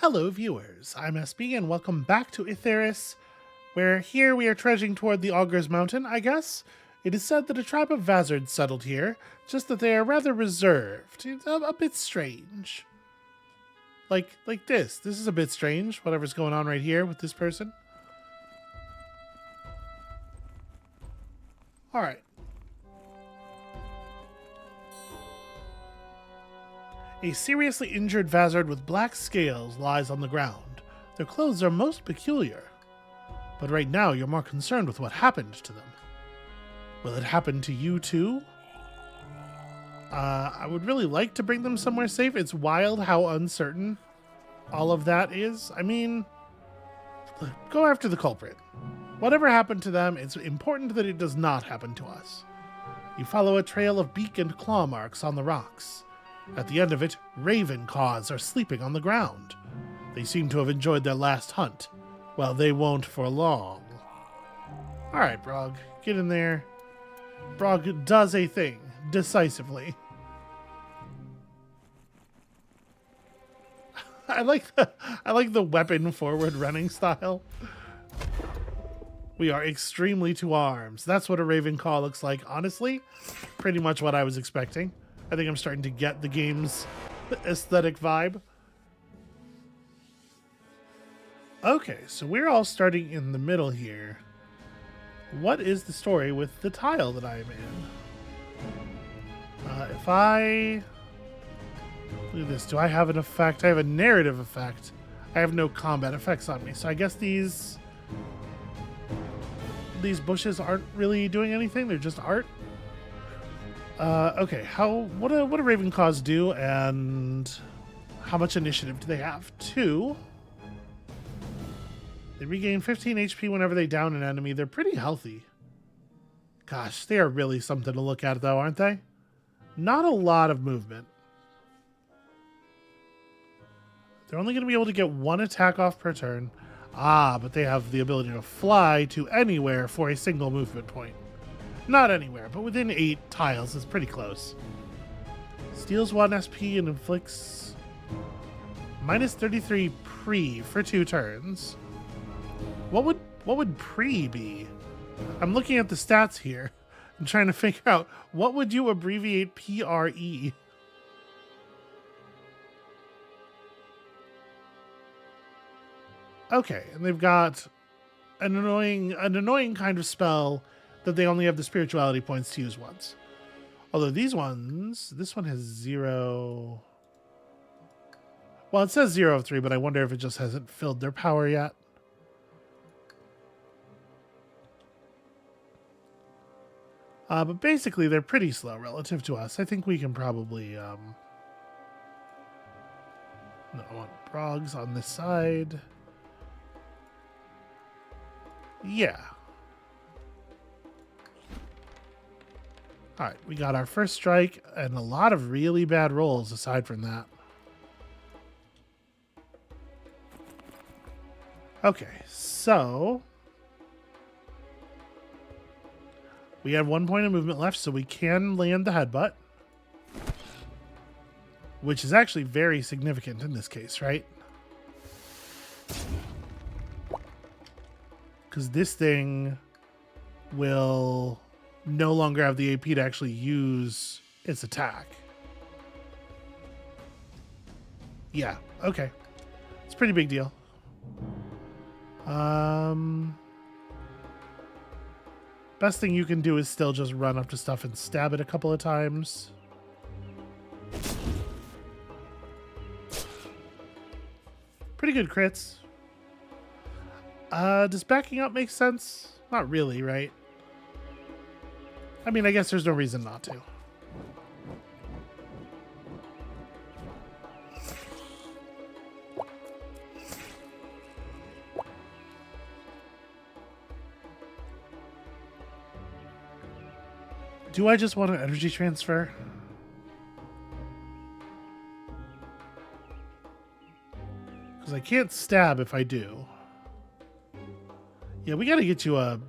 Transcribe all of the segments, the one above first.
Hello viewers, I'm SB and welcome back to Aetheris, where here we are trudging toward the Augur's Mountain, I guess. It is said that a tribe of Vazards settled here, just that they are rather reserved. It's a bit strange. Like this. This is a bit strange, whatever's going on right here with this person. Alright. A seriously injured Vazard with black scales lies on the ground. Their clothes are most peculiar. But right now you're more concerned with what happened to them. Will it happen to you too? I would really like to bring them somewhere safe. It's wild how uncertain all of that is. I mean, go after the culprit. Whatever happened to them, it's important that it does not happen to us. You follow a trail of beak and claw marks on the rocks. At the end of it, raven caws are sleeping on the ground. They seem to have enjoyed their last hunt. Well, they won't for long. Alright, Brog, get in there. Brog does a thing, decisively. I like the weapon forward running style. We are extremely to arms. That's what a raven caw looks like. Honestly, pretty much what I was expecting. I think I'm starting to get the game's aesthetic vibe. Okay, so we're all starting in the middle here. What is the story with the tile that I'm in? If I... Look at this. Do I have an effect? I have a narrative effect. I have no combat effects on me. So I guess these bushes aren't really doing anything. They're just art. Okay, what do Ravencaws do, and how much initiative do they have? 2. They regain 15 HP whenever they down an enemy. They're pretty healthy. Gosh, they are really something to look at, though, aren't they? Not a lot of movement. They're only going to be able to get 1 attack off per turn. Ah, but they have the ability to fly to anywhere for a single movement point. Not anywhere, but within 8 tiles is pretty close. Steals 1 SP and inflicts minus 33 pre for 2 turns. What would pre be? I'm looking at the stats here and trying to figure out what would you abbreviate PRE. Okay, and they've got an annoying kind of spell that they only have the spirituality points to use once. Although this one has 0. Well, it says 0 of 3, but I wonder if it just hasn't filled their power yet. But basically, they're pretty slow relative to us. I think we can probably... No, I want Brogs on this side. Yeah. Alright, we got our first strike and a lot of really bad rolls aside from that. Okay, so we have 1 point of movement left, so we can land the headbutt, which is actually very significant in this case, right? Because this thing will no longer have the AP to actually use its attack. Yeah, okay. It's a pretty big deal. Best thing you can do is still just run up to stuff and stab it a couple of times. Pretty good crits. Does backing up make sense? Not really, right? I mean, I guess there's no reason not to. Do I just want an energy transfer? Because I can't stab if I do. Yeah, we gotta get you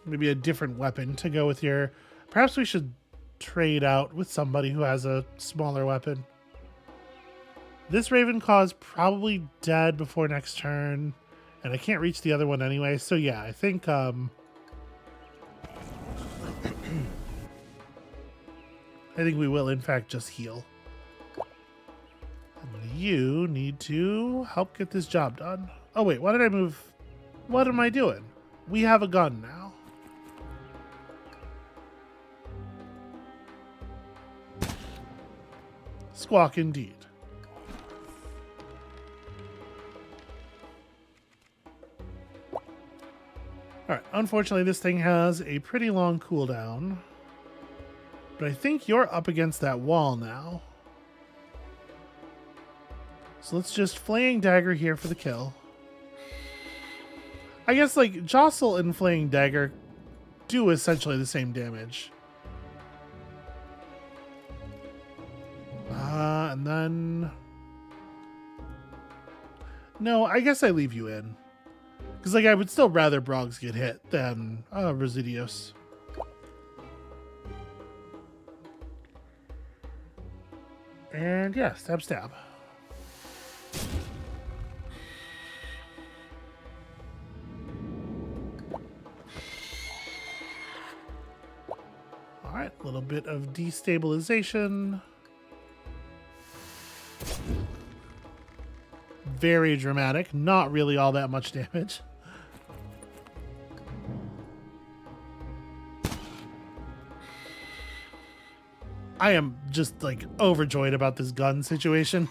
maybe a different weapon to go with your... Perhaps we should trade out with somebody who has a smaller weapon. This Ravenclaw is probably dead before next turn, and I can't reach the other one anyway. So yeah, I think I think we will in fact just heal. And you need to help get this job done. Oh wait, why did I move? What am I doing? We have a gun now. Squawk indeed. Alright, unfortunately this thing has a pretty long cooldown. But I think you're up against that wall now. So let's just Flaying Dagger here for the kill. I guess like Jostle and Flaying Dagger do essentially the same damage. And then... No, I guess I leave you in. Because like I would still rather Broggs get hit than Residios. And yeah, stab stab. Alright, a little bit of destabilization. Very dramatic, not really all that much damage. I am just like overjoyed about this gun situation.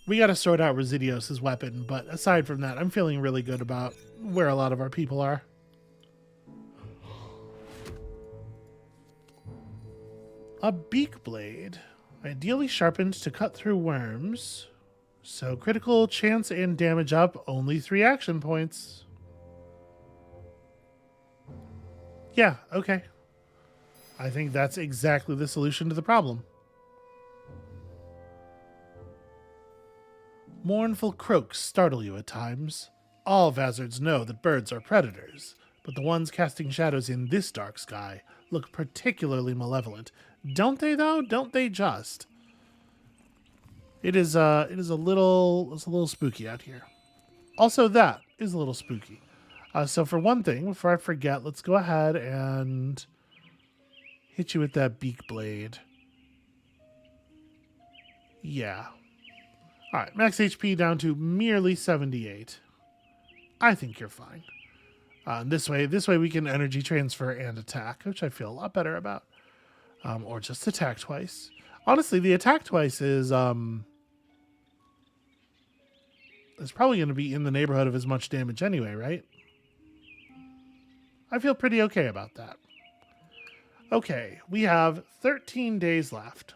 We got to sort out Residios' weapon, but aside from that, I'm feeling really good about where a lot of our people are. A beak blade, ideally sharpened to cut through worms. So critical chance and damage up, only 3 action points. Yeah, okay. I think that's exactly the solution to the problem. Mournful croaks startle you at times. All Vazards know that birds are predators, but the ones casting shadows in this dark sky look particularly malevolent. Don't they though? Don't they just? It is a little spooky out here. Also, that is a little spooky. So for one thing, before I forget, let's go ahead and hit you with that beak blade. Yeah. All right, max HP down to merely 78. I think you're fine. This way we can energy transfer and attack, which I feel a lot better about. Or just attack twice. Honestly, the attack twice is probably going to be in the neighborhood of as much damage anyway, right? I feel pretty okay about that. Okay, we have 13 days left.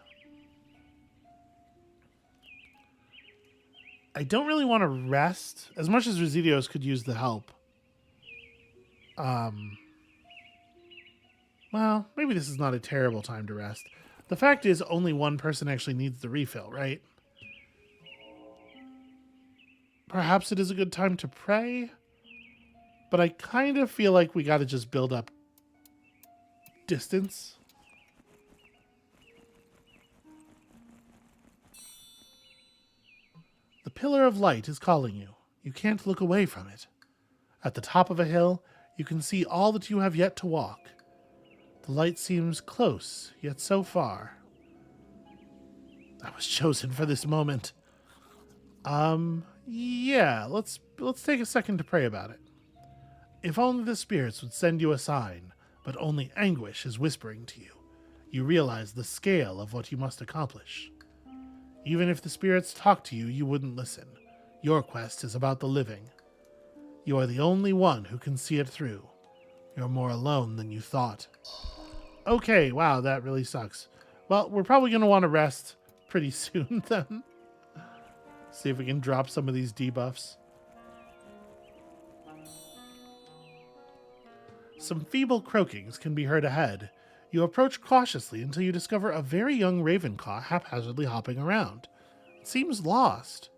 I don't really want to rest, as much as Residios could use the help. Well, maybe this is not a terrible time to rest. The fact is, only one person actually needs the refill, right? Perhaps it is a good time to pray, but I kind of feel like we got to just build up distance. The pillar of light is calling you. You can't look away from it. At the top of a hill, you can see all that you have yet to walk. The light seems close, yet so far. I was chosen for this moment. Yeah, let's take a second to pray about it. If only the spirits would send you a sign, but only anguish is whispering to you. You realize the scale of what you must accomplish. Even if the spirits talk to you, you wouldn't listen. Your quest is about the living. You are the only one who can see it through. You're more alone than you thought. Okay, wow, that really sucks. Well, we're probably going to want to rest pretty soon then. See if we can drop some of these debuffs. Some feeble croakings can be heard ahead. You approach cautiously until you discover a very young Ravenclaw haphazardly hopping around. It seems lost.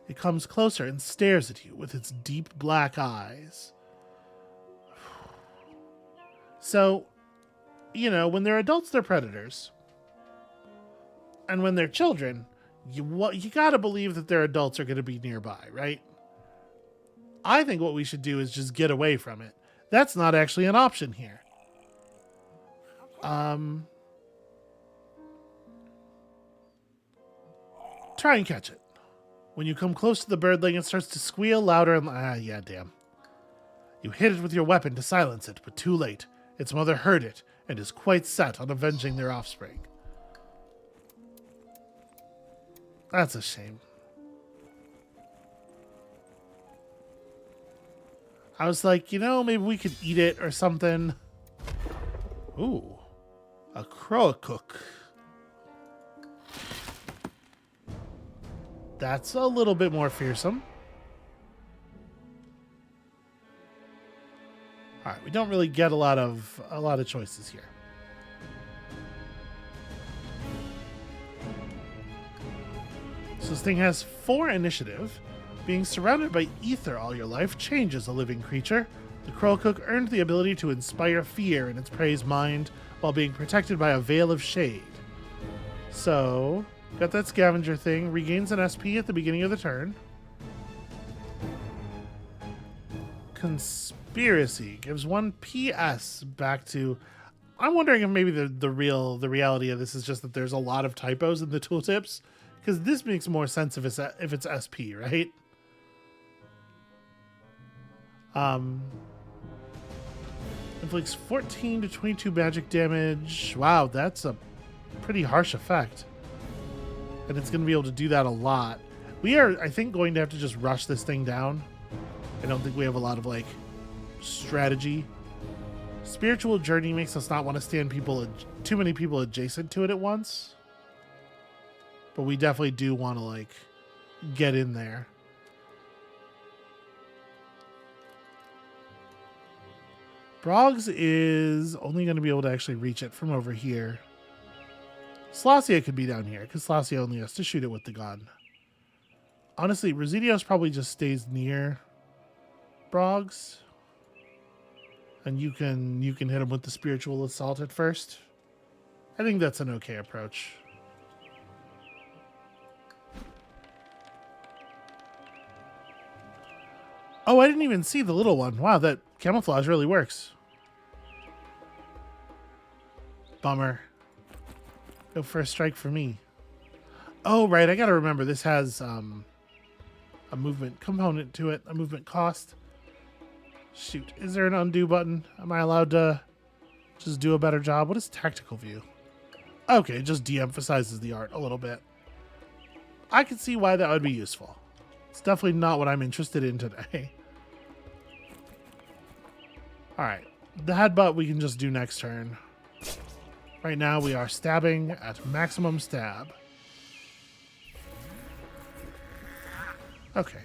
It comes closer and stares at you with its deep black eyes. So, you know, when they're adults, they're predators. And when they're children, you gotta believe that their adults are gonna be nearby, right? I think what we should do is just get away from it. That's not actually an option here. Try and catch it. When you come close to the birdling, it starts to squeal louder and... yeah, damn. You hit it with your weapon to silence it, but too late. Its mother heard it and is quite set on avenging their offspring. That's a shame. I was like, you know, maybe we could eat it or something. Ooh. A crow-cook. That's a little bit more fearsome. All right, we don't really get a lot of choices here. So this thing has 4 initiative. Being surrounded by ether all your life changes a living creature. The Crow-Cook earned the ability to inspire fear in its prey's mind while being protected by a veil of shade. So, got that scavenger thing. Regains an SP at the beginning of the turn. Conspiracy gives 1 PS back to... I'm wondering if maybe the reality of this is just that there's a lot of typos in the tooltips. Because this makes more sense if it's SP, right? Inflicts 14 to 22 magic damage. Wow, that's a pretty harsh effect. And it's going to be able to do that a lot. We are, I think, going to have to just rush this thing down. I don't think we have a lot of, like, strategy. Spiritual Journey makes us not want to stand too many people adjacent to it at once. But we definitely do want to, like, get in there. Broggs is only going to be able to actually reach it from over here. Slasia could be down here, because Slasia only has to shoot it with the gun. Honestly, Residios probably just stays near Broggs. And you can hit him with the Spiritual Assault at first. I think that's an okay approach. Oh, I didn't even see the little one. Wow, that camouflage really works. Bummer. Go for a strike for me. Oh, right. I gotta remember this has a movement component to it. A movement cost. Shoot. Is there an undo button? Am I allowed to just do a better job? What is tactical view? Okay, it just de-emphasizes the art a little bit. I can see why that would be useful. It's definitely not what I'm interested in today. Alright, the headbutt we can just do next turn. Right now we are stabbing at maximum stab. Okay.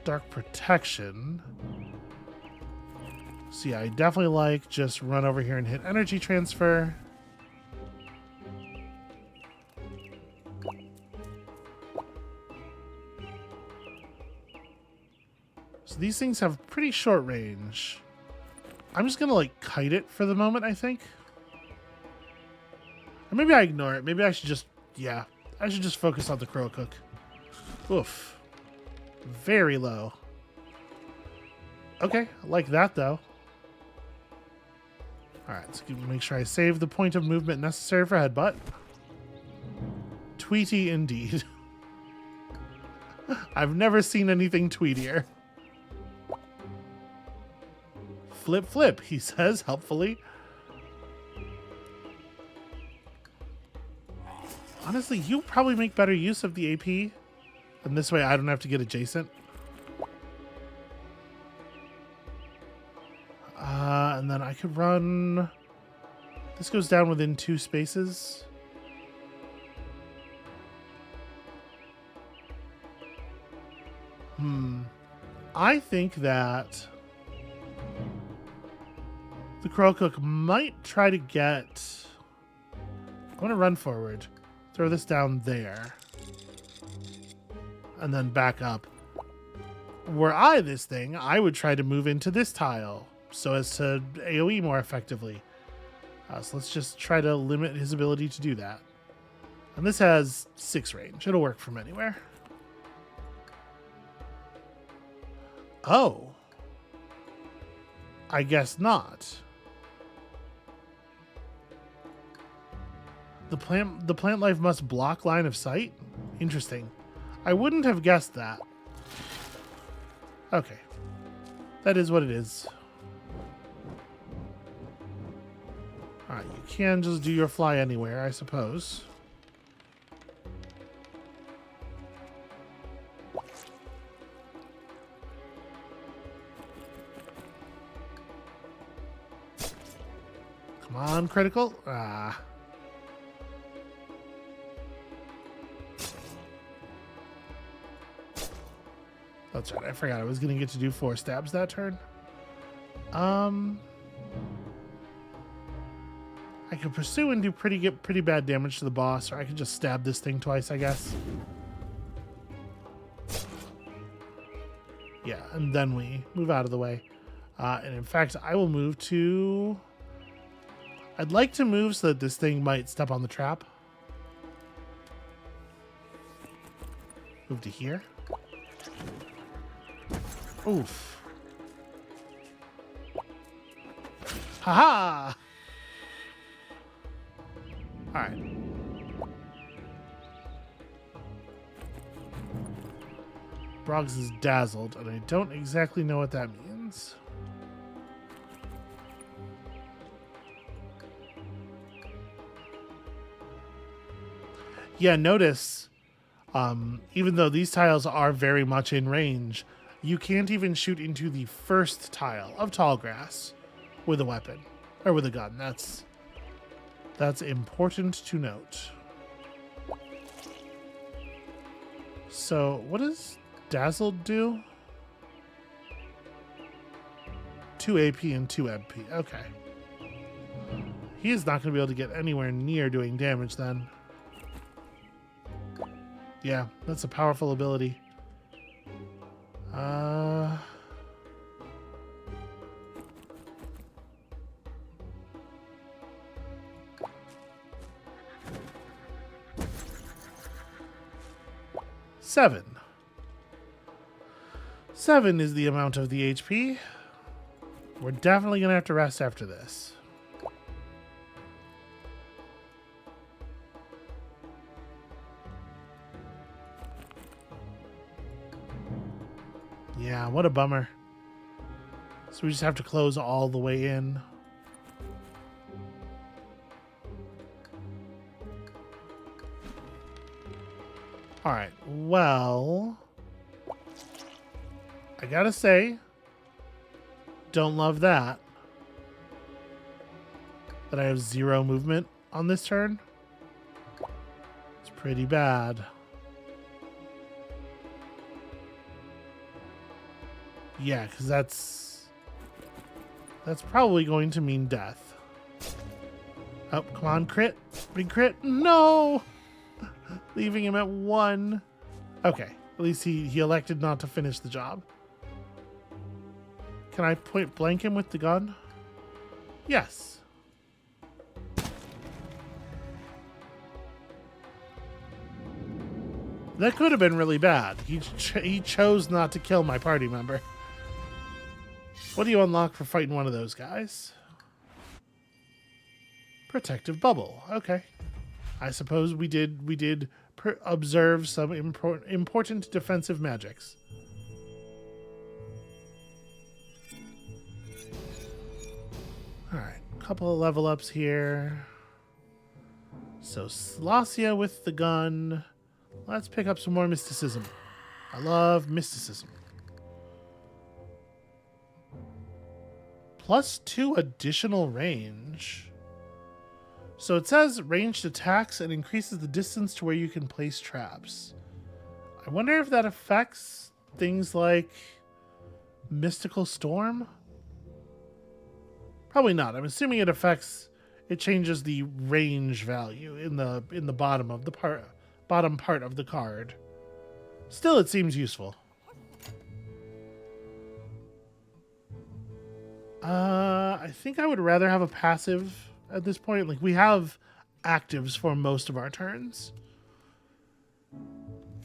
Dark Protection. See, I definitely like just run over here and hit energy transfer. So these things have pretty short range. I'm just gonna like kite it for the moment, I think. Or maybe I ignore it. Maybe I should just, yeah, I should just focus on the Crow-Cook. Oof. Very low. Okay, I like that though. Alright, let's make sure I save the point of movement necessary for headbutt. Tweety indeed. I've never seen anything tweetier. Flip, flip, he says, helpfully. Honestly, you probably make better use of the AP. And this way I don't have to get adjacent. And then I could run... This goes down within 2 spaces. I think that... the Crow-Cook might try to get... I'm going to run forward. Throw this down there. And then back up. Were I this thing, I would try to move into this tile so as to AoE more effectively. So let's just try to limit his ability to do that. And this has 6 range. It'll work from anywhere. Oh. I guess not. The plant life must block line of sight? Interesting. I wouldn't have guessed that. Okay. That is what it is. Alright, you can just do your fly anywhere, I suppose. Come on, critical. Ah. That's right. I forgot I was going to get to do 4 stabs that turn. I could pursue and do pretty bad damage to the boss, or I could just stab this thing twice, I guess. Yeah, and then we move out of the way. And in fact, I will move to... I'd like to move so that this thing might step on the trap. Move to here. Oof. Haha! Alright. Broggs is dazzled, and I don't exactly know what that means. Yeah, notice, even though these tiles are very much in range, you can't even shoot into the first tile of tall grass with a weapon, or with a gun. That's important to note. So, what does Dazzled do? 2 AP and 2 MP. Okay. He is not going to be able to get anywhere near doing damage then. Yeah, that's a powerful ability. Seven. 7 is the amount of the HP. We're definitely going to have to rest after this. Yeah, what a bummer. So we just have to close all the way in. Alright, well... I gotta say, don't love that. That I have 0 movement on this turn. It's pretty bad. Yeah, because that's probably going to mean death. Oh, come on, crit. Big crit. No! Leaving him at 1. Okay, at least he elected not to finish the job. Can I point blank him with the gun? Yes. That could have been really bad. He chose not to kill my party member. What do you unlock for fighting one of those guys? Protective bubble. Okay. I suppose we did observe some important defensive magics. Alright, couple of level ups here. So Slasia with the gun. Let's pick up some more mysticism. I love mysticism. +2 additional range. So it says ranged attacks and increases the distance to where you can place traps. I wonder if that affects things like Mystical Storm? Probably not. I'm assuming it changes the range value in the bottom of the bottom part of the card. Still, it seems useful. I think I would rather have a passive at this point. Like, we have actives for most of our turns.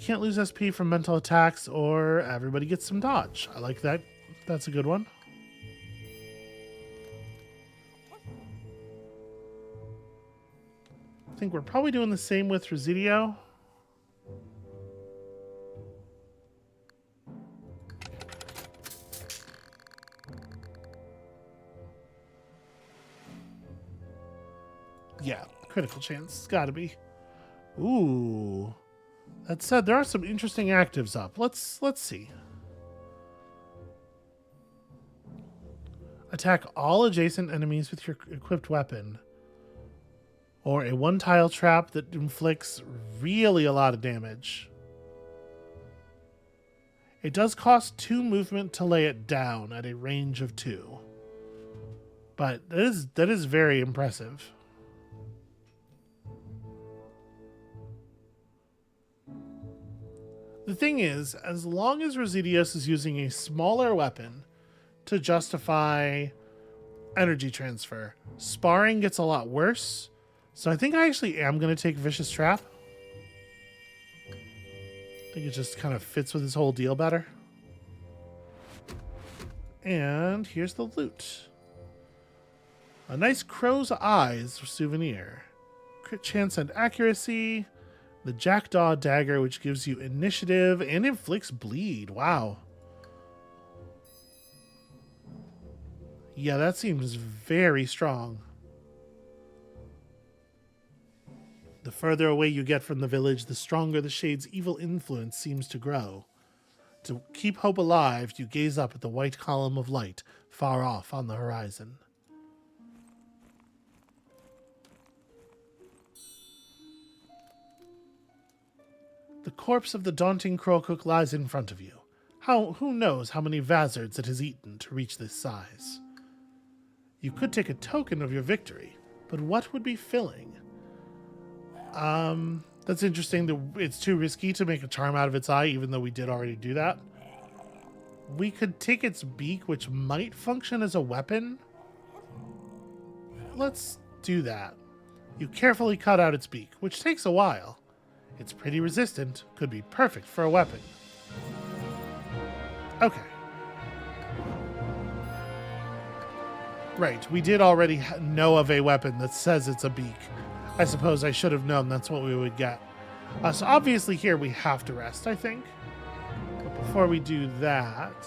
Can't lose SP from mental attacks, or everybody gets some dodge. I like that. That's a good one. I think we're probably doing the same with Residio. Yeah, critical chance. It's gotta be. Ooh. That said, there are some interesting actives up. Let's see. Attack all adjacent enemies with your equipped weapon. Or a one-tile trap that inflicts really a lot of damage. It does cost 2 movement to lay it down at a range of 2. But that is very impressive. The thing is, as long as Residios is using a smaller weapon to justify energy transfer, sparring gets a lot worse. So I think I actually am going to take Vicious Trap. I think it just kind of fits with his whole deal better. And here's the loot. A nice crow's eyes souvenir. Crit chance and accuracy. The Jackdaw Dagger, which gives you initiative and inflicts bleed. Wow. Yeah, that seems very strong. The further away you get from the village, the stronger the Shade's evil influence seems to grow. To keep hope alive, you gaze up at the white column of light far off on the horizon. The corpse of the daunting Crowcook lies in front of you. Who knows how many vazards it has eaten to reach this size? You could take a token of your victory, but what would be filling? That's interesting. It's too risky to make a charm out of its eye, even though we did already do that. We could take its beak, which might function as a weapon. Let's do that. You carefully cut out its beak, which takes a while. It's pretty resistant. Could be perfect for a weapon. Okay. Right, we did already know of a weapon that says it's a beak. I suppose I should have known that's what we would get. So obviously here we have to rest, I think. But before we do that...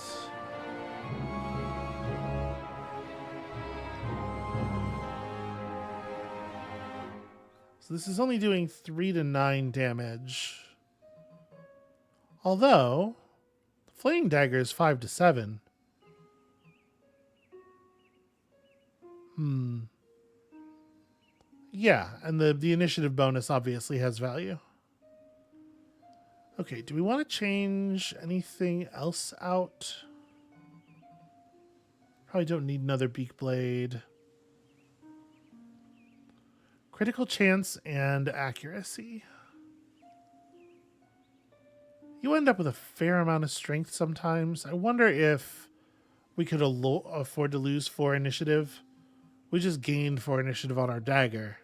So this is only doing 3 to 9 damage. Although, the Flaying Dagger is 5 to 7. Yeah, and the initiative bonus obviously has value. Okay, do we want to change anything else out? Probably don't need another Beak Blade. Critical chance and accuracy. You end up with a fair amount of strength sometimes. I wonder if we could afford to lose 4 initiative. We just gained 4 initiative on our dagger.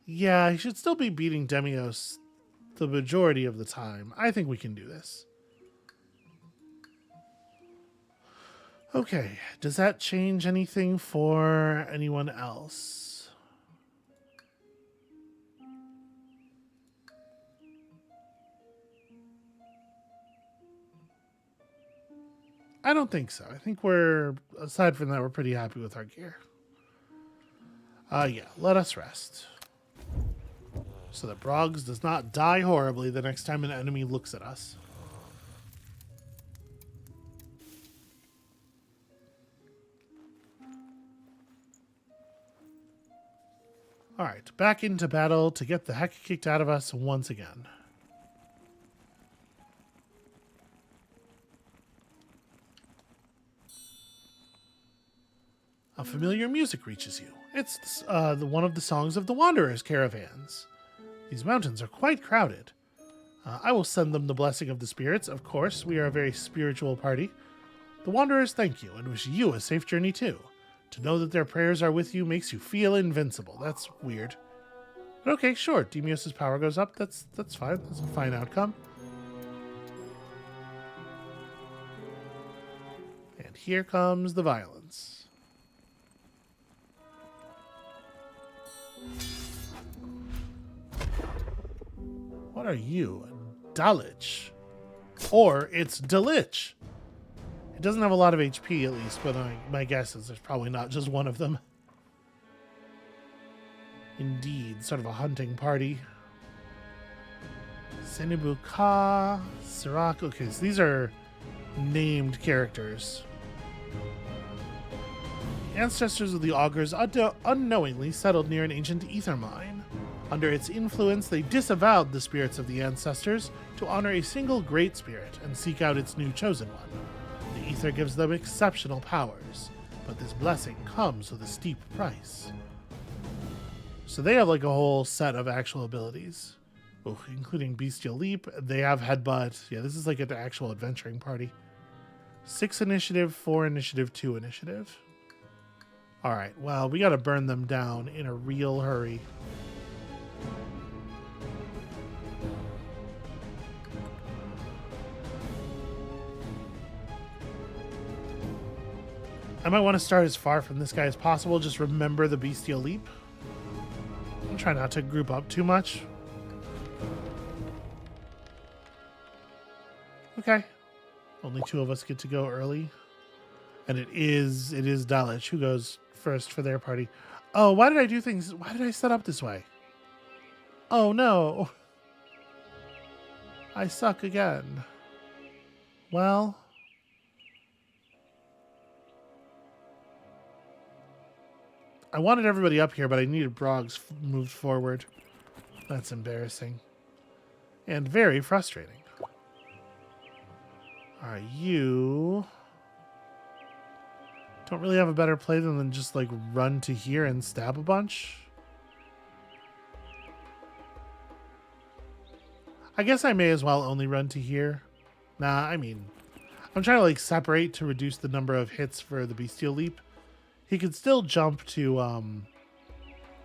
Yeah, he should still be beating Demios the majority of the time. I think we can do this. Okay, does that change anything for anyone else? I don't think so. I think aside from that, we're pretty happy with our gear. Yeah, let us rest. So that Broggs does not die horribly the next time an enemy looks at us. Alright, back into battle to get the heck kicked out of us once again. A familiar music reaches you. It's one of the songs of the Wanderers' caravans. These mountains are quite crowded. I will send them the blessing of the spirits. Of course, we are a very spiritual party. The Wanderers thank you and wish you a safe journey too. To know that their prayers are with you makes you feel invincible. That's weird. But okay, sure. Demios' power goes up. That's fine. That's a fine outcome. And here comes the violence. What are you? Dalich. Or it's Dalich. It doesn't have a lot of HP at least, but my guess is there's probably not just one of them. Indeed, sort of a hunting party. Senibua Sak. Okay, so these are named characters. The ancestors of the augurs unknowingly settled near an ancient ether mine. Under its influence, they disavowed the spirits of the ancestors to honor a single great spirit and seek out its new chosen one. The ether gives them exceptional powers, but this blessing comes with a steep price. So they have like a whole set of actual abilities, including Bestial Leap. They have Headbutt. Yeah, this is like an actual adventuring party. 6 initiative, 4 initiative, 2 initiative. All right, well, we got to burn them down in a real hurry. I might want to start as far from this guy as possible. Just remember the Bestial Leap. I'm trying not to group up too much. Okay. Only 2 of us get to go early. And it is Dalich who goes first for their party. Oh, why did I do things? Why did I set up this way? Oh, no. I suck again. Well... I wanted everybody up here, but I needed Broggs moved forward. That's embarrassing. And very frustrating. Alright, you... don't really have a better play than just, like, run to here and stab a bunch? I guess I may as well only run to here. Nah, I mean... I'm trying to, like, separate to reduce the number of hits for the Bestial Leap. He could still jump to, Oh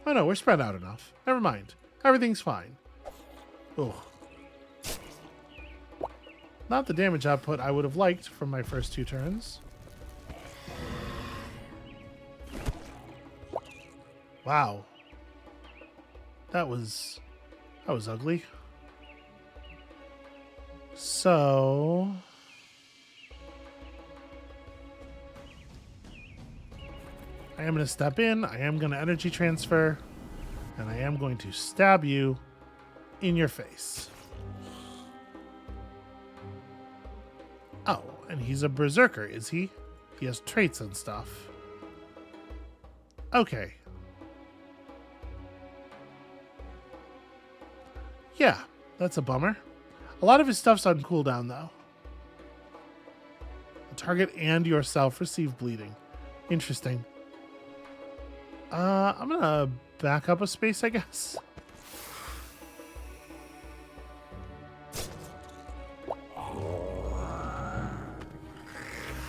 no, we're spread out enough. Never mind. Everything's fine. Ugh. Not the damage output I would have liked from my first 2 turns. Wow. That was ugly. So... I am going to step in, I am going to energy transfer, and I am going to stab you in your face. Oh, and he's a berserker, is he? He has traits and stuff. Okay. Yeah, that's a bummer. A lot of his stuff's on cooldown, though. The target and yourself receive bleeding. Interesting. I'm gonna back up a space, I guess.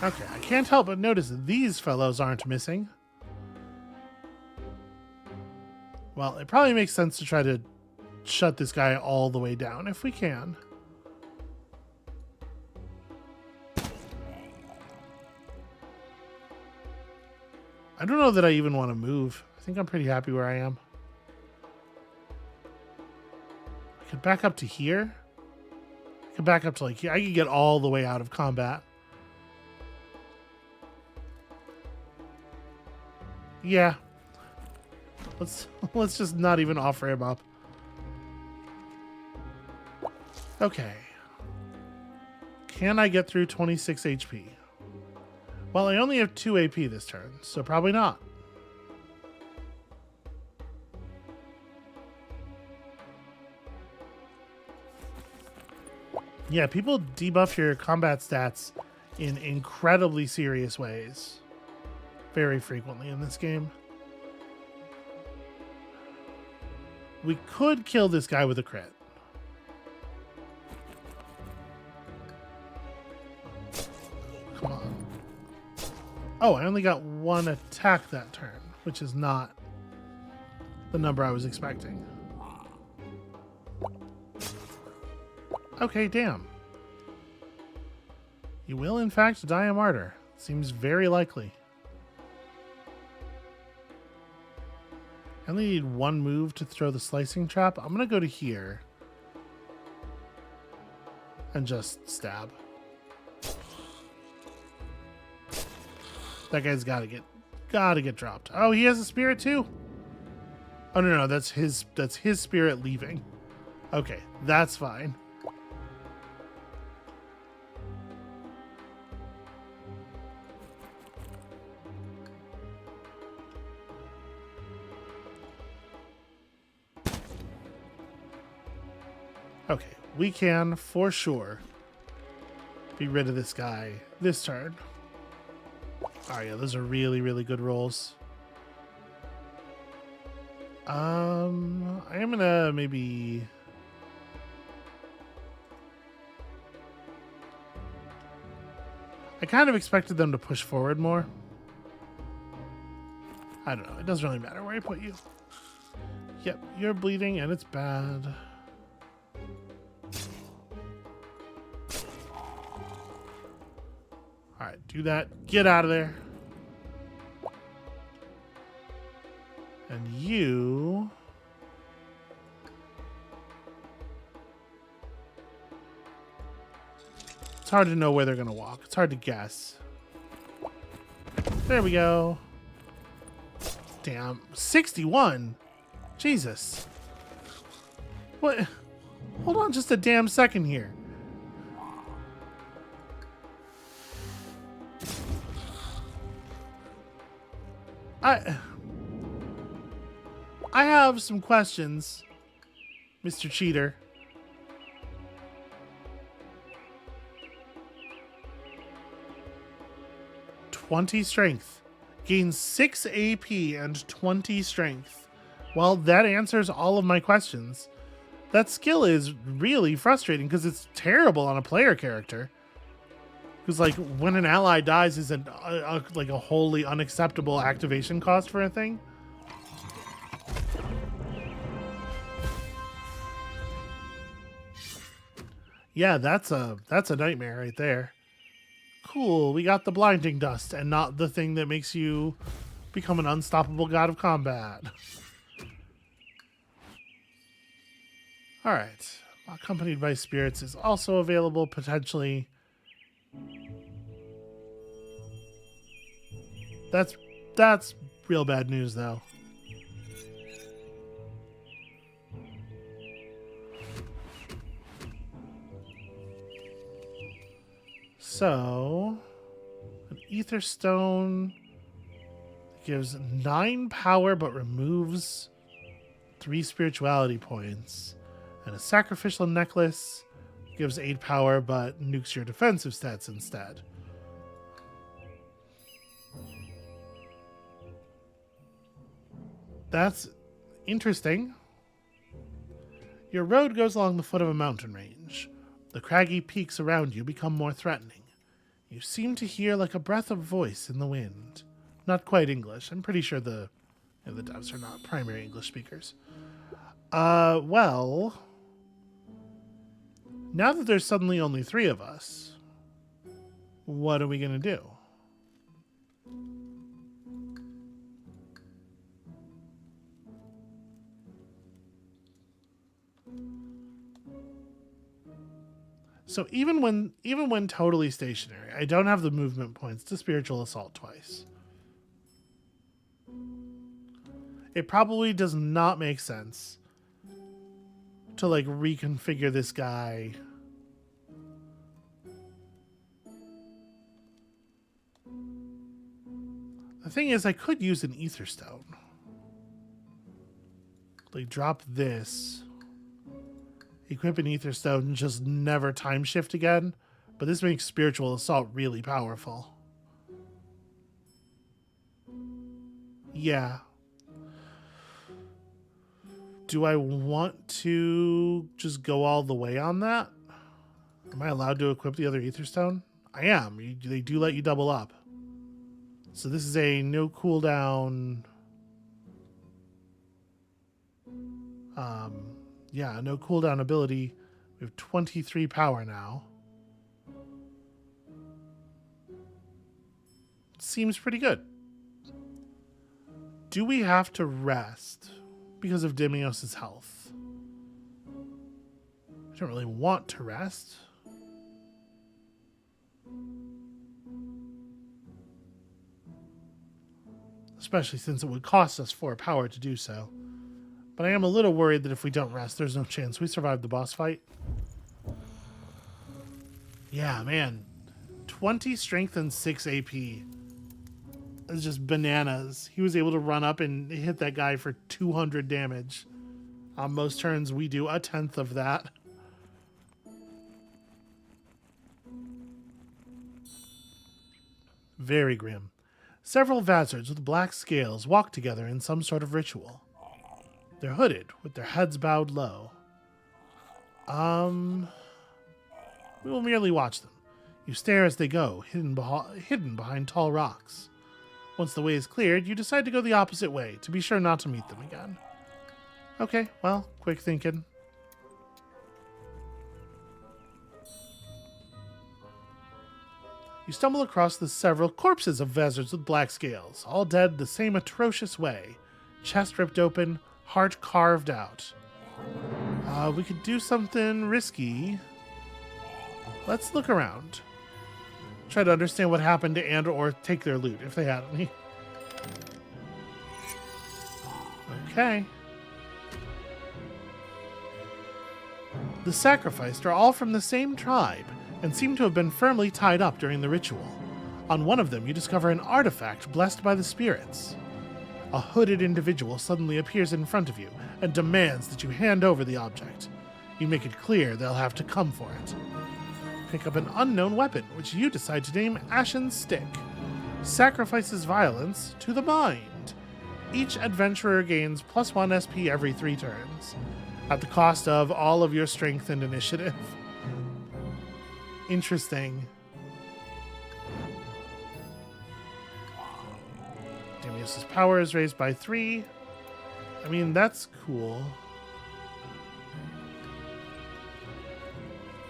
Okay, I can't help but notice that these fellows aren't missing. Well, it probably makes sense to try to shut this guy all the way down if we can. I don't know that I even want to move. I think I'm pretty happy where I am. I could back up to here. I could back up to like here. I could get all the way out of combat. Yeah. Let's just not even offer him up. Okay. Can I get through 26 HP? Well, I only have 2 AP this turn, so probably not. Yeah, people debuff your combat stats in incredibly serious ways. Very frequently in this game. We could kill this guy with a crit. Come on. Oh, I only got one attack that turn, which is not the number I was expecting. Okay, damn. You will, in fact, die a martyr. Seems very likely. I only need one move to throw the slicing trap. I'm going to go to here and just stab. That guy's gotta get dropped. Oh, he has a spirit too? Oh no, that's his spirit leaving. Okay, that's fine. Okay, we can for sure be rid of this guy this turn. Oh yeah, those are really, really good rolls. I am gonna maybe... I kind of expected them to push forward more. I don't know, it doesn't really matter where I put you. Yep, you're bleeding and it's bad. Alright, do that. Get out of there. And you... It's hard to know where they're going to walk. It's hard to guess. There we go. Damn. 61? Jesus. What? Hold on just a damn second here. I have some questions, Mr. Cheater. "20 strength. Gains 6 AP and 20 strength." Well, that answers all of my questions. That skill is really frustrating because it's terrible on a player character. Because, like, when an ally dies is like a wholly unacceptable activation cost for a thing. Yeah, that's a nightmare right there. Cool, we got the blinding dust and not the thing that makes you become an unstoppable god of combat. Alright, accompanied by spirits is also available potentially. That's real bad news though. So, an ether stone gives 9 power but removes 3 spirituality points. And a sacrificial necklace gives 8 power but nukes your defensive stats instead. That's interesting. Your road goes along the foot of a mountain range. The craggy peaks around you become more threatening. You seem to hear like a breath of voice in the wind. Not quite English. I'm pretty sure the devs are not primary English speakers. Well, now that there's suddenly only 3 of us, what are we going to do? So even when totally stationary, I don't have the movement points to spiritual assault twice. It probably does not make sense to like reconfigure this guy. The thing is, I could use an ether stone. Like drop this. Equip an ether stone and just never time shift again. But this makes spiritual assault really powerful. Yeah. Do I want to just go all the way on that? Am I allowed to equip the other ether stone? I am. They do let you double up. So this is a no cooldown. Yeah, no cooldown ability. We have 23 power now. Seems pretty good. Do we have to rest because of Demios' health? I don't really want to rest. Especially since it would cost us 4 power to do so. But I am a little worried that if we don't rest, there's no chance we survive the boss fight. Yeah, man. 20 strength and 6 AP. It's just bananas. He was able to run up and hit that guy for 200 damage. On most turns, we do a tenth of that. Very grim. Several Vazards with black scales walk together in some sort of ritual. They're hooded, with their heads bowed low. We will merely watch them. You stare as they go, hidden behind tall rocks. Once the way is cleared, you decide to go the opposite way, to be sure not to meet them again. Okay, well, quick thinking. You stumble across the several corpses of Vazards with black scales, all dead the same atrocious way. Chest ripped open, heart carved out. We could do something risky. Let's look around. Try to understand what happened to and or take their loot, if they had any. Okay. The sacrificed are all from the same tribe, and seem to have been firmly tied up during the ritual. On one of them, you discover an artifact blessed by the spirits. A hooded individual suddenly appears in front of you and demands that you hand over the object. You make it clear they'll have to come for it. Pick up an unknown weapon, which you decide to name Ashen Stick. Sacrifices violence to the mind. Each adventurer gains +1 SP every 3 turns, at the cost of all of your strength and initiative. Interesting. Demios' power is raised by 3. I mean, that's cool.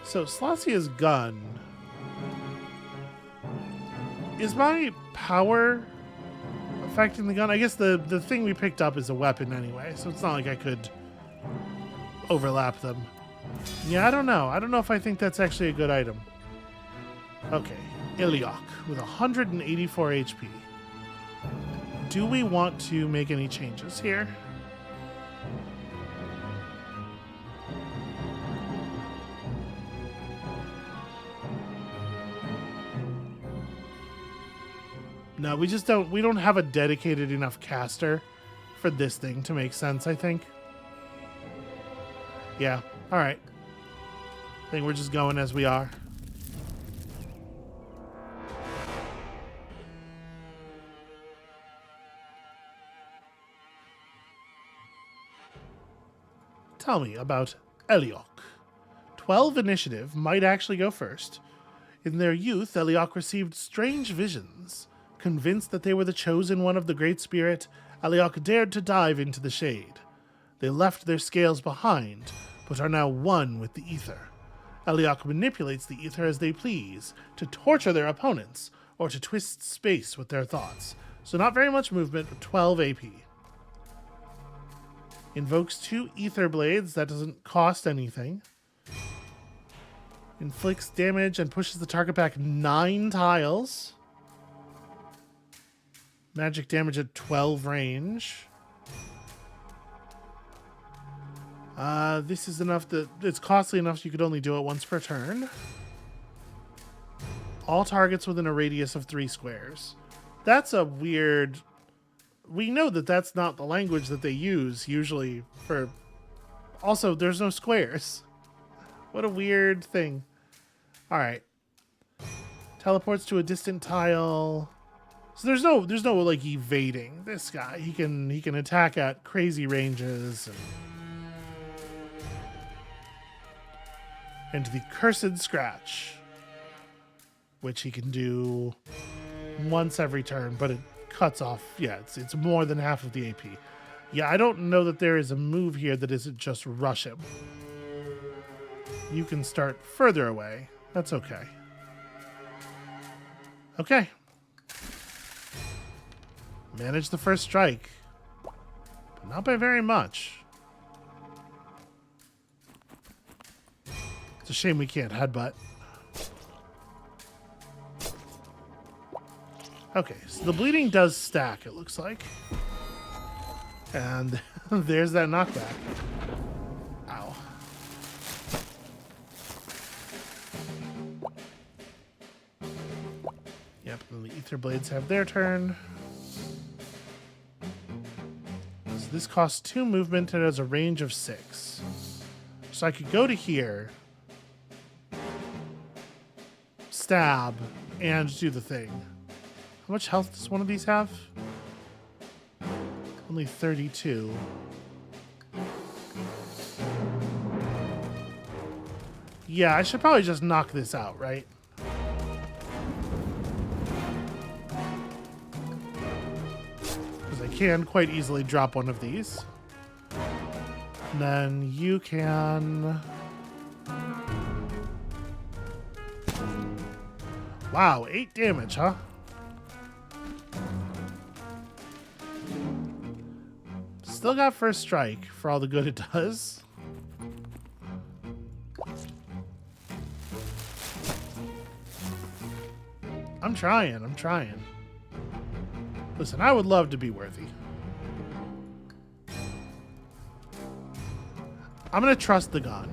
So, Slacia's gun. Is my power affecting the gun? I guess the thing we picked up is a weapon anyway, so it's not like I could overlap them. Yeah, I don't know. I don't know if I think that's actually a good item. Okay, Elok with 184 HP. Do we want to make any changes here? No, we don't have a dedicated enough caster for this thing to make sense, I think. Yeah, alright. I think we're just going as we are. Tell me about Elok. 12 initiative might actually go first. In their youth, Elok received strange visions. Convinced that they were the chosen one of the Great Spirit, Elok dared to dive into the shade. They left their scales behind, but are now one with the ether. Elok manipulates the ether as they please, to torture their opponents, or to twist space with their thoughts. So not very much movement, but 12 AP. Invokes 2 ether blades, that doesn't cost anything. Inflicts damage and pushes the target back 9 tiles. Magic damage at 12 range. This is enough that it's costly enough so you could only do it once per turn. All targets within a radius of 3 squares. That's a weird... We know that that's not the language that they use usually for... Also, there's no squares. What a weird thing. Alright. Teleports to a distant tile... So there's no like evading this guy. He can attack at crazy ranges and the Cursed Scratch, which he can do once every turn, but it cuts off. Yeah, it's more than half of the AP. Yeah, I don't know that there is a move here that isn't just rush him. You can start further away. That's okay. Okay. Manage the first strike. But not by very much. It's a shame we can't headbutt. Okay, so the bleeding does stack, it looks like. And there's that knockback. Ow. Yep, and the Ether Blades have their turn. So this costs 2 movement and has a range of 6. So I could go to here, stab, and do the thing. How much health does one of these have? Only 32. Yeah, I should probably just knock this out, right? Because I can quite easily drop one of these. And then you can... Wow, 8 damage, huh? Still got first strike for all the good it does. I'm trying. Listen, I would love to be worthy. I'm going to trust the gun.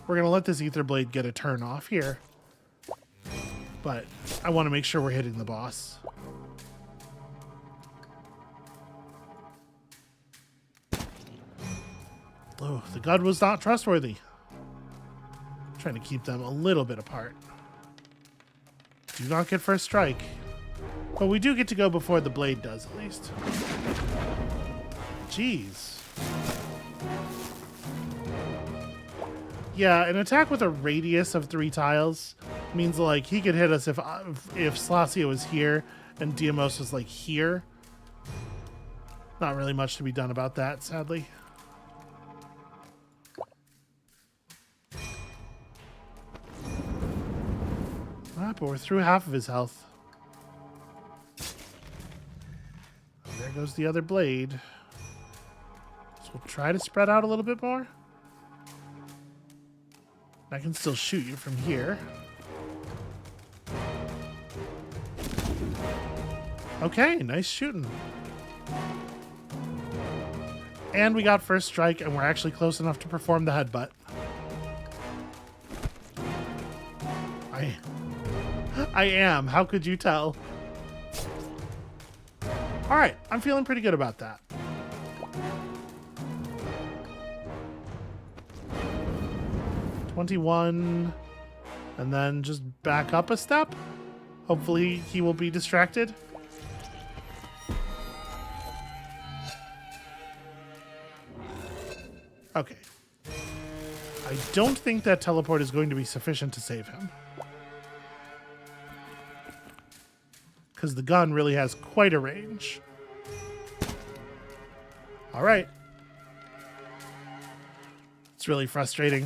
We're going to let this Ether Blade get a turn off here. But I want to make sure we're hitting the boss. Oh, the gun was not trustworthy. I'm trying to keep them a little bit apart. Do not get first strike. But we do get to go before the blade does, at least. Jeez. Yeah, an attack with a radius of 3 tiles means, like, he could hit us if Slacia was here and Diamos was, like, here. Not really much to be done about that, sadly. But we're through half of his health. And there goes the other blade. So we'll try to spread out a little bit more. I can still shoot you from here. Okay, nice shooting. And we got first strike, and we're actually close enough to perform the headbutt. I am. How could you tell? All right, I'm feeling pretty good about that. $21, and then just back up a step. Hopefully he will be distracted. Okay. I don't think that teleport is going to be sufficient to save him. Because the gun really has quite a range. All right. It's really frustrating.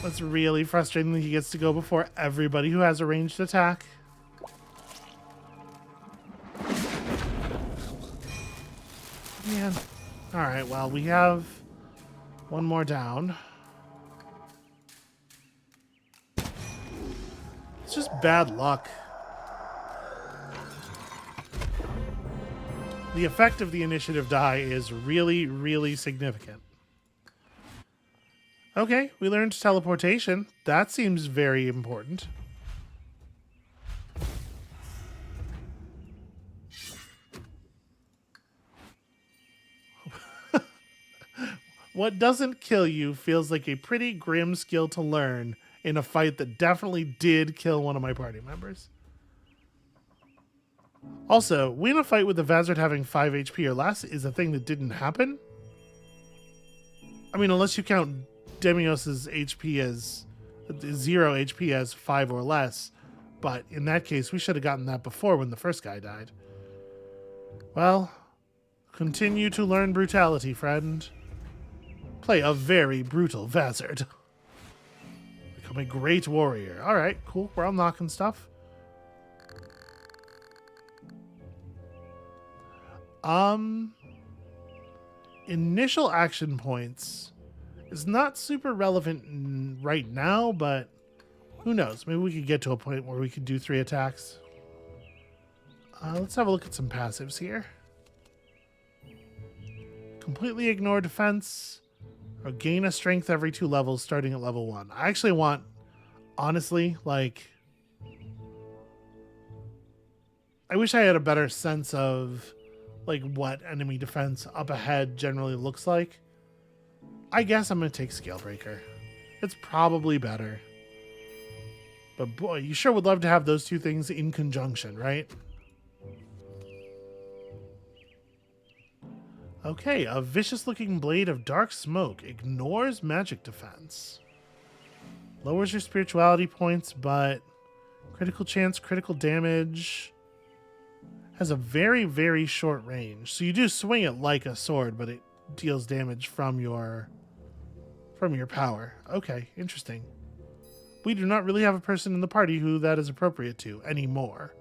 It's really frustrating that he gets to go before everybody who has a ranged attack. Man. All right, well, we have one more down. It's just bad luck. The effect of the initiative die is really, really significant. Okay, we learned teleportation. That seems very important. What doesn't kill you feels like a pretty grim skill to learn in a fight that definitely did kill one of my party members. Also, win a fight with the Vazard having 5 HP or less is a thing that didn't happen. I mean, unless you count Demios's HP as 0 HP as 5 or less, But in that case, we should have gotten that before when the first guy died. Well, continue to learn brutality, friend. Play a very brutal Vazard. Become a great warrior. Alright, cool. We're unlocking stuff. Initial action points is not super relevant right now, but who knows? Maybe we could get to a point where we could do 3 attacks. Let's have a look at some passives here. Completely ignore defense, or gain a strength every 2 levels starting at level 1. I actually want, honestly, like, I wish I had a better sense of like what enemy defense up ahead generally looks like. I guess I'm going to take Scalebreaker. It's probably better. But boy, you sure would love to have those 2 things in conjunction, right? Okay, a vicious-looking blade of dark smoke ignores magic defense. Lowers your spirituality points, but critical chance, critical damage. Has a very, very short range. So you do swing it like a sword, but it deals damage from your power. Okay, interesting. We do not really have a person in the party who that is appropriate to anymore.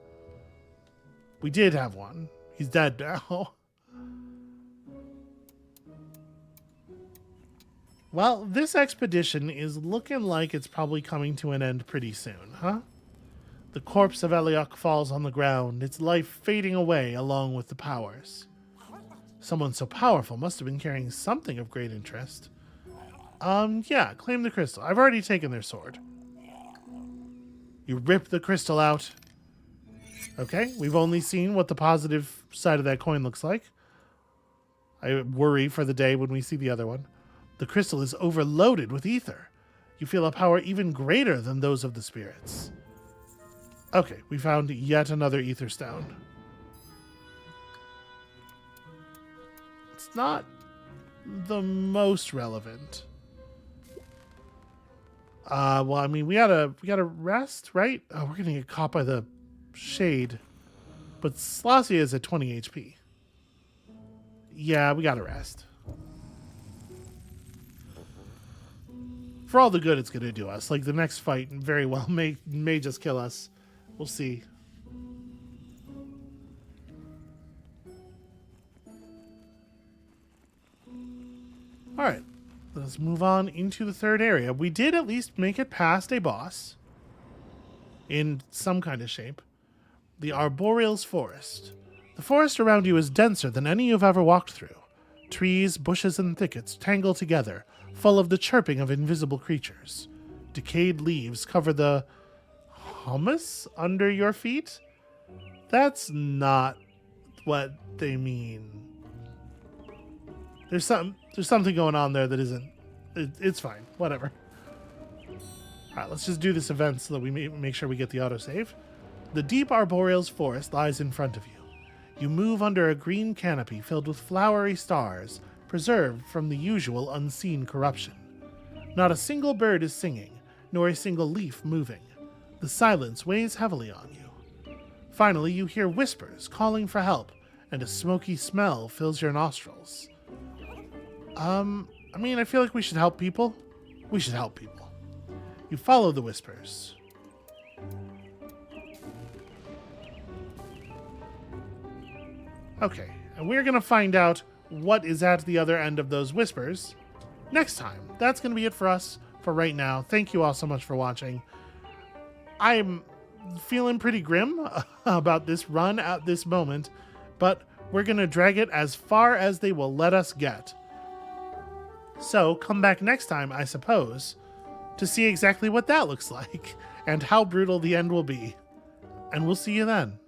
We did have one. He's dead now. Well, this expedition is looking like it's probably coming to an end pretty soon, huh? The corpse of Elok falls on the ground, its life fading away along with the powers. Someone so powerful must have been carrying something of great interest. Yeah, claim the crystal. I've already taken their sword. You rip the crystal out. Okay, we've only seen what the positive side of that coin looks like. I worry for the day when we see the other one. The crystal is overloaded with ether. You feel a power even greater than those of the spirits. Okay, we found yet another ether stone. It's not the most relevant. Well, I mean, we gotta rest, right? Oh, we're gonna get caught by the shade. But Slasia is at 20 HP. Yeah, we gotta rest. For all the good it's gonna do us. Like, the next fight very well may just kill us. We'll see. Alright, let's move on into the third area. We did at least make it past a boss. In some kind of shape. The Arboreal's forest. The forest around you is denser than any you've ever walked through. Trees, bushes, and thickets tangle together, full of the chirping of invisible creatures. Decayed leaves cover the hummus under your feet? That's not what they mean. There's something going on there that isn't. It's fine. Whatever. Alright, let's just do this event so that we make sure we get the autosave. The deep Arboreal's forest lies in front of you. You move under a green canopy filled with flowery stars, preserved from the usual unseen corruption. Not a single bird is singing, nor a single leaf moving. The silence weighs heavily on you. Finally, you hear whispers calling for help, and a smoky smell fills your nostrils. I mean, I feel like we should help people. We should help people. You follow the whispers. Okay, and we're going to find out what is at the other end of those whispers next time. That's going to be it for us for right now. Thank you all so much for watching. I'm feeling pretty grim about this run at this moment, but we're going to drag it as far as they will let us get. So come back next time, I suppose, to see exactly what that looks like and how brutal the end will be. And we'll see you then.